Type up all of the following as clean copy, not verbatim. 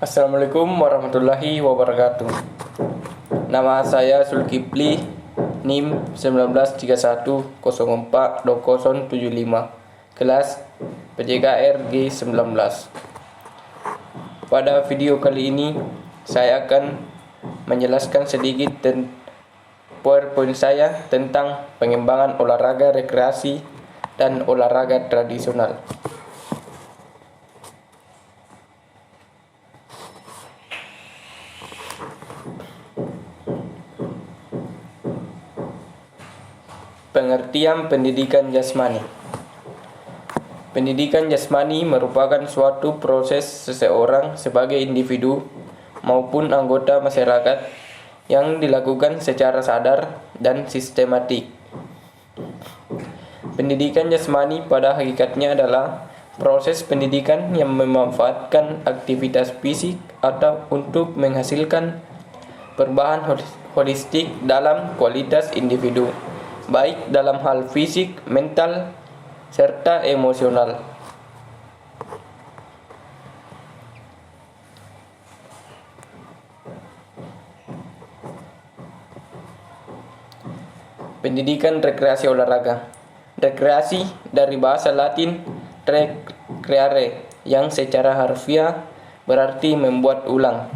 Assalamualaikum warahmatullahi wabarakatuh. Nama saya Zulkifli, NIM 1931042075, kelas PJKR G19. Pada video kali ini, saya akan menjelaskan sedikit PowerPoint saya tentang pengembangan olahraga rekreasi dan olahraga tradisional. Pengertian pendidikan jasmani. Pendidikan jasmani merupakan suatu proses seseorang sebagai individu maupun anggota masyarakat yang dilakukan secara sadar dan sistematik. Pendidikan jasmani pada hakikatnya adalah proses pendidikan yang memanfaatkan aktivitas fisik atau untuk menghasilkan perubahan holistik dalam kualitas individu, baik dalam hal fisik, mental, serta emosional. Pendidikan rekreasi olahraga. Rekreasi dari bahasa Latin recreare, yang secara harfiah berarti membuat ulang,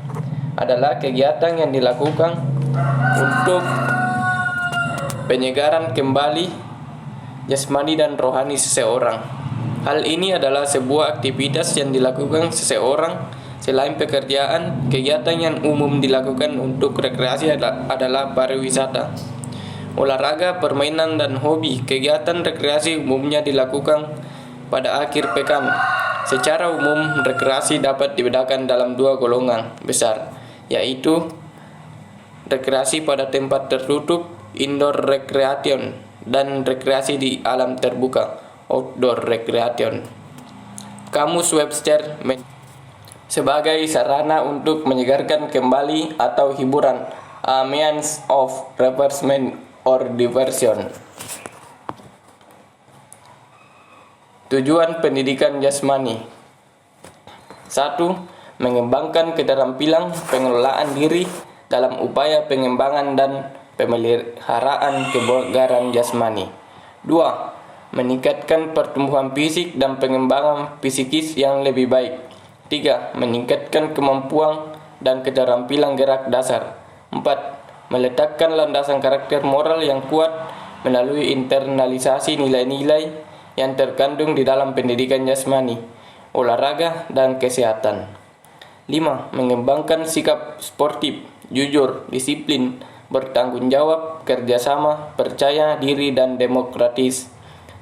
adalah kegiatan yang dilakukan untuk penyegaran kembali jasmani dan rohani seseorang. Hal ini adalah sebuah aktivitas yang dilakukan seseorang selain pekerjaan. Kegiatan yang umum dilakukan untuk rekreasi adalah pariwisata, olahraga, permainan, dan hobi. Kegiatan rekreasi umumnya dilakukan pada akhir pekan. Secara umum, rekreasi dapat dibedakan dalam dua golongan besar, yaitu rekreasi pada tempat tertutup, indoor recreation, dan rekreasi di alam terbuka, outdoor recreation. Kamus Webster sebagai sarana untuk menyegarkan kembali atau hiburan, a means of refreshment or diversion. Tujuan pendidikan jasmani: 1. Mengembangkan keterampilan pengelolaan diri dalam upaya pengembangan dan pemeliharaan kebugaran jasmani. 2. Meningkatkan pertumbuhan fisik dan pengembangan psikis yang lebih baik. 3. Meningkatkan kemampuan dan keterampilan gerak dasar. 4. Meletakkan landasan karakter moral yang kuat melalui internalisasi nilai-nilai yang terkandung di dalam pendidikan jasmani, olahraga, dan kesehatan. 5. Mengembangkan sikap sportif, jujur, disiplin, bertanggung jawab, kerjasama, percaya diri, dan demokratis.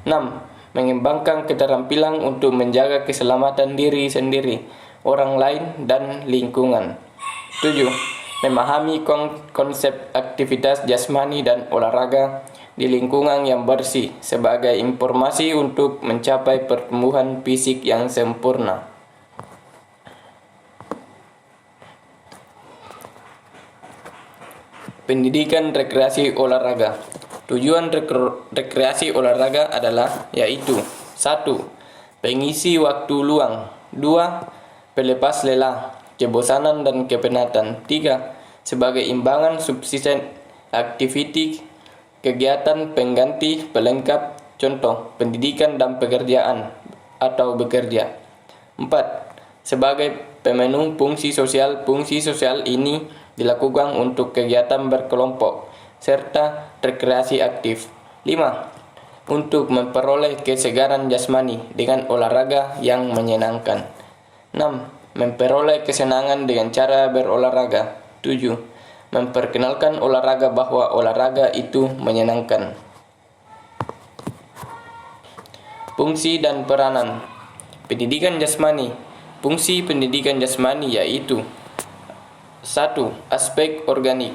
6. Mengembangkan keterampilan untuk menjaga keselamatan diri sendiri, orang lain, dan lingkungan. 7. Memahami konsep aktivitas jasmani dan olahraga di lingkungan yang bersih sebagai informasi untuk mencapai pertumbuhan fisik yang sempurna. Pendidikan rekreasi olahraga. Tujuan rekreasi olahraga adalah yaitu 1. Pengisi waktu luang. 2. Pelepas lelah, kebosanan, dan kepenatan. 3. Sebagai imbangan subsisten activity, kegiatan pengganti pelengkap, contoh pendidikan dan pekerjaan atau bekerja. 4. Sebagai pemenuh fungsi sosial. Fungsi sosial ini dilakukan untuk kegiatan berkelompok serta rekreasi aktif. 5. Untuk memperoleh kesegaran jasmani dengan olahraga yang menyenangkan. 6. Memperoleh kesenangan dengan cara berolahraga. 7. Memperkenalkan olahraga bahwa olahraga itu menyenangkan. Fungsi dan peranan pendidikan jasmani. Fungsi pendidikan jasmani yaitu 1. Aspek organik: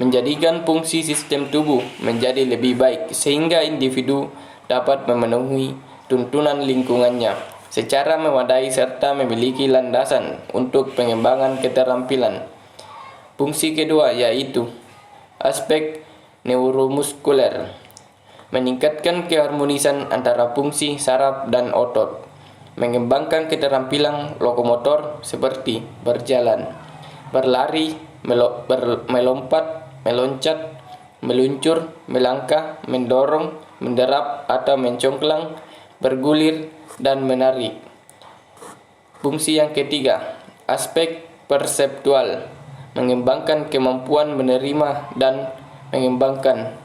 menjadikan fungsi sistem tubuh menjadi lebih baik sehingga individu dapat memenuhi tuntunan lingkungannya secara memadai serta memiliki landasan untuk pengembangan keterampilan. Fungsi kedua yaitu aspek neuromuskuler: meningkatkan keharmonisan antara fungsi saraf dan otot. mengembangkan keterampilan lokomotor seperti berjalan, berlari, melompat, meloncat, meluncur, melangkah, mendorong, menderap atau mencongklang, bergulir, dan menari. Fungsi yang ketiga, aspek perseptual, mengembangkan kemampuan menerima dan mengembangkan.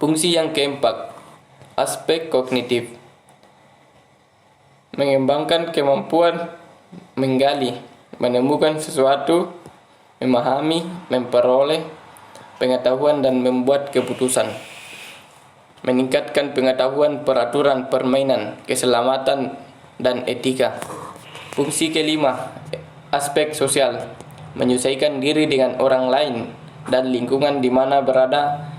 Fungsi yang keempat, aspek kognitif, mengembangkan kemampuan menggali, menemukan sesuatu, memahami, memperoleh pengetahuan dan membuat keputusan. Meningkatkan pengetahuan peraturan permainan, keselamatan, dan etika. Fungsi kelima, aspek sosial, menyesuaikan diri dengan orang lain dan lingkungan di mana berada,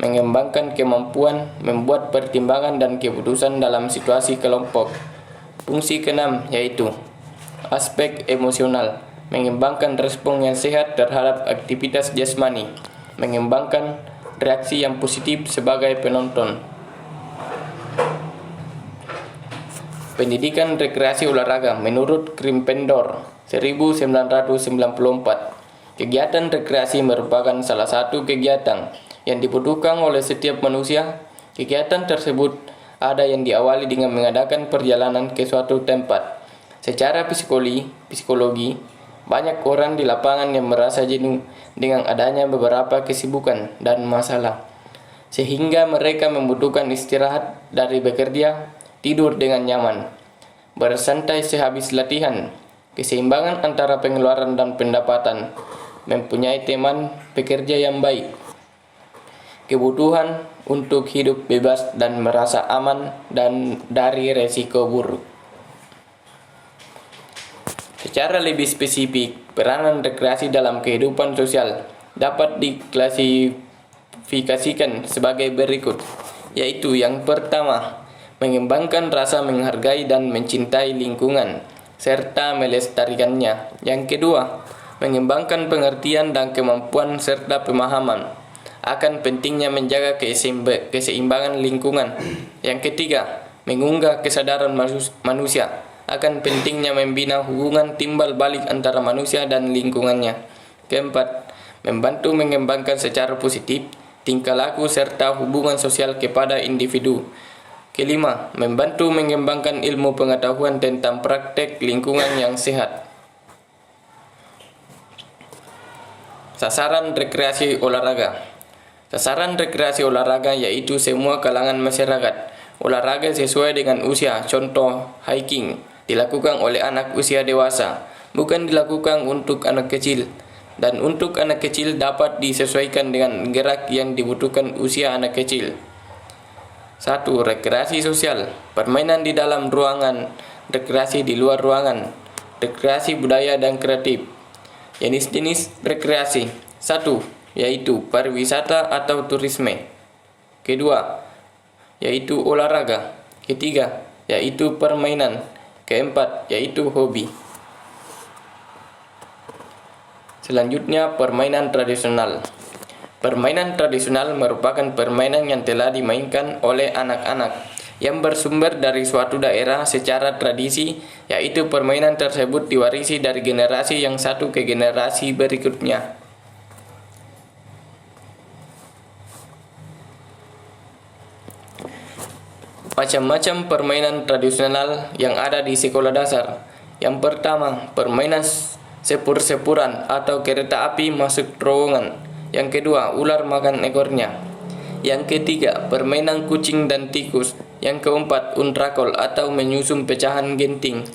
mengembangkan kemampuan membuat pertimbangan dan keputusan dalam situasi kelompok. Fungsi keenam yaitu aspek emosional, mengembangkan respon yang sehat terhadap aktivitas jasmani, mengembangkan reaksi yang positif sebagai penonton. Pendidikan rekreasi olahraga menurut Krimpendor 1994. Kegiatan rekreasi merupakan salah satu kegiatan yang dibutuhkan oleh setiap manusia. Kegiatan tersebut ada yang diawali dengan mengadakan perjalanan ke suatu tempat. Secara psikologi, banyak orang di lapangan yang merasa jenuh dengan adanya beberapa kesibukan dan masalah, sehingga mereka membutuhkan istirahat dari bekerja, tidur dengan nyaman, bersantai sehabis latihan, keseimbangan antara pengeluaran dan pendapatan, mempunyai teman pekerja yang baik, kebutuhan untuk hidup bebas dan merasa aman dan dari resiko buruk. Secara lebih spesifik, peranan rekreasi dalam kehidupan sosial dapat diklasifikasikan sebagai berikut, yaitu yang pertama, mengembangkan rasa menghargai dan mencintai lingkungan, serta melestarikannya. Yang kedua, mengembangkan pengertian dan kemampuan serta pemahaman akan pentingnya menjaga keseimbangan lingkungan. Yang ketiga, mengunggah kesadaran manusia akan pentingnya membina hubungan timbal balik antara manusia dan lingkungannya. Keempat, membantu mengembangkan secara positif tingkah laku serta hubungan sosial kepada individu. Kelima, membantu mengembangkan ilmu pengetahuan tentang praktek lingkungan yang sehat. Sasaran rekreasi olahraga. Sasaran rekreasi olahraga yaitu semua kalangan masyarakat. Olahraga sesuai dengan usia, contoh hiking, dilakukan oleh anak usia dewasa, bukan dilakukan untuk anak kecil. Dan untuk anak kecil dapat disesuaikan dengan gerak yang dibutuhkan usia anak kecil. 1. Rekreasi sosial, permainan di dalam ruangan, rekreasi di luar ruangan, rekreasi budaya dan kreatif. Jenis-jenis rekreasi. 1. Yaitu pariwisata atau turisme. Kedua, yaitu olahraga. Ketiga, yaitu permainan. Keempat, yaitu hobi. Selanjutnya, permainan tradisional. Permainan tradisional merupakan permainan yang telah dimainkan oleh anak-anak yang bersumber dari suatu daerah secara tradisi, yaitu permainan tersebut diwarisi dari generasi yang satu ke generasi berikutnya. Macam-macam permainan tradisional yang ada di sekolah dasar. Yang pertama, permainan sepur-sepuran atau kereta api masuk terowongan. Yang kedua, ular makan ekornya. Yang ketiga, permainan kucing dan tikus. Yang keempat, untrakol atau menyusun pecahan genting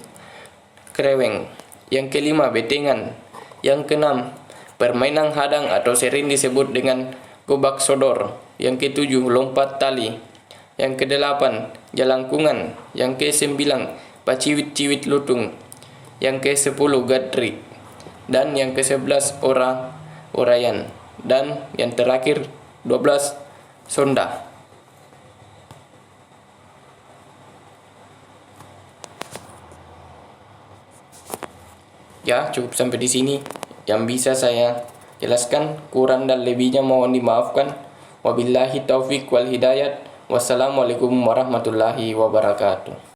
kreweng. Yang kelima, betengan. Yang keenam, permainan hadang atau sering disebut dengan gobak sodor. Yang ketujuh, lompat tali. Yang kedelapan, jalangkungan. Yang kesembilan, paciwit-ciwit lutung. Yang ke-10, gadrik. Dan yang ke-11, orayan. Dan yang terakhir 12, sonda. Ya, cukup sampai di sini yang bisa saya jelaskan. Kurang dan lebihnya mohon dimaafkan. Wabillahi taufik wal hidayat. Wassalamualaikum warahmatullahi wabarakatuh.